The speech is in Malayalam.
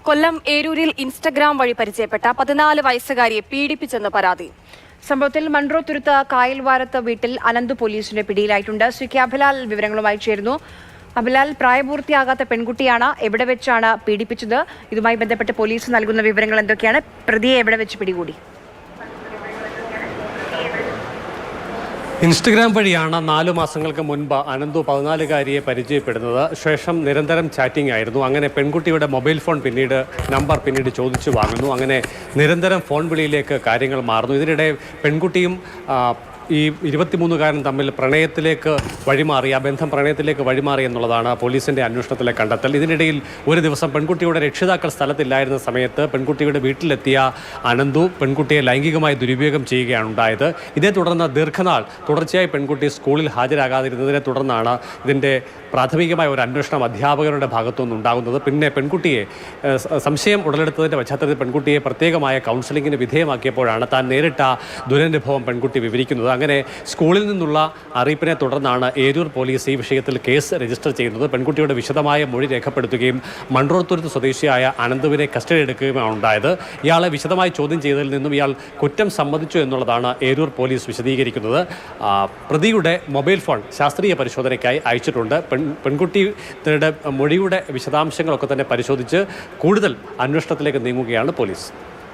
കൊല്ലം ഏരൂരിൽ ഇൻസ്റ്റഗ്രാം വഴി പരിചയപ്പെട്ട 14 വയസ്സുകാരിയെ പീഡിപ്പിച്ചെന്ന് പരാതി. സംഭവത്തിൽ മൺട്രോത്തുരുത്ത് കായൽവാരത്ത് വീട്ടിൽ അനന്തു പോലീസിന്റെ പിടിയിലായിട്ടുണ്ട്. ശ്രീ കെ അഭിലാൽ വിവരങ്ങളുമായി ചേരുന്നു. അഭിലാൽ, പ്രായപൂർത്തിയാകാത്ത പെൺകുട്ടിയാണ്. എവിടെ വെച്ചാണ് പീഡിപ്പിച്ചത്? ഇതുമായി ബന്ധപ്പെട്ട് പോലീസ് നൽകുന്ന വിവരങ്ങൾ എന്തൊക്കെയാണ്? പ്രതിയെ എവിടെ വെച്ച് പിടികൂടി? ഇൻസ്റ്റഗ്രാം വഴിയാണ് 4 മാസങ്ങൾക്ക് മുൻപ് അനന്തു 14-കാരിയെ പരിചയപ്പെടുന്നത്. ശേഷം നിരന്തരം ചാറ്റിംഗ് ആയിരുന്നു. അങ്ങനെ പെൺകുട്ടിയുടെ മൊബൈൽ ഫോൺ നമ്പർ പിന്നീട് ചോദിച്ചു വാങ്ങുന്നു. അങ്ങനെ നിരന്തരം ഫോൺ വിളിയിലേക്ക് കാര്യങ്ങൾ മാറുന്നു. ഇതിനിടെ പെൺകുട്ടിയും ഈ 23-കാരൻ തമ്മിൽ പ്രണയത്തിലേക്ക് വഴിമാറി, ആ ബന്ധം പ്രണയത്തിലേക്ക് വഴിമാറി എന്നുള്ളതാണ് പോലീസിൻ്റെ അന്വേഷണത്തിലെ കണ്ടെത്തൽ. ഇതിനിടയിൽ ഒരു ദിവസം പെൺകുട്ടിയുടെ രക്ഷിതാക്കൾ സ്ഥലത്തില്ലായിരുന്ന സമയത്ത് പെൺകുട്ടിയുടെ വീട്ടിലെത്തിയ അനന്തു പെൺകുട്ടിയെ ലൈംഗികമായി ദുരുപയോഗം ചെയ്യുകയാണ് ഉണ്ടായത്. ഇതേ തുടർന്ന് ദീർഘനാൾ തുടർച്ചയായി പെൺകുട്ടി സ്കൂളിൽ ഹാജരാകാതിരുന്നതിനെ തുടർന്നാണ് ഇതിൻ്റെ പ്രാഥമികമായ ഒരു അന്വേഷണം അധ്യാപകരുടെ ഭാഗത്തുനിന്ന് ഉണ്ടാകുന്നത്. പിന്നെ പെൺകുട്ടിയെ സംശയം ഉടലെടുത്തതിൻ്റെ പശ്ചാത്തലത്തിൽ പെൺകുട്ടിയെ പ്രത്യേകമായ കൗൺസിലിങ്ങിന് വിധേയമാക്കിയപ്പോഴാണ് താൻ നേരിട്ട ദുരനുഭവം പെൺകുട്ടി വിവരിക്കുന്നത്. അങ്ങനെ സ്കൂളിൽ നിന്നുള്ള അറിയിപ്പിനെ തുടർന്നാണ് ഏരൂർ പോലീസ് ഈ വിഷയത്തിൽ കേസ് രജിസ്റ്റർ ചെയ്യുന്നത്. പെൺകുട്ടിയുടെ വിശദമായ മൊഴി രേഖപ്പെടുത്തുകയും മൺട്രോത്തുരുത്ത് സ്വദേശിയായ അനന്തുവിനെ കസ്റ്റഡി എടുക്കുകയുമാണ് ഉണ്ടായത്. ഇയാളെ വിശദമായി ചോദ്യം ചെയ്തതിൽ നിന്നും ഇയാൾ കുറ്റം സമ്മതിച്ചു എന്നുള്ളതാണ് ഏരൂർ പോലീസ് വിശദീകരിക്കുന്നത്. പ്രതിയുടെ മൊബൈൽ ഫോൺ ശാസ്ത്രീയ പരിശോധനയ്ക്കായി അയച്ചിട്ടുണ്ട്. പെൺകുട്ടിയുടെ മൊഴിയുടെ വിശദാംശങ്ങളൊക്കെ തന്നെ പരിശോധിച്ച് കൂടുതൽ അന്വേഷണത്തിലേക്ക് നീങ്ങുകയാണ് പോലീസ്.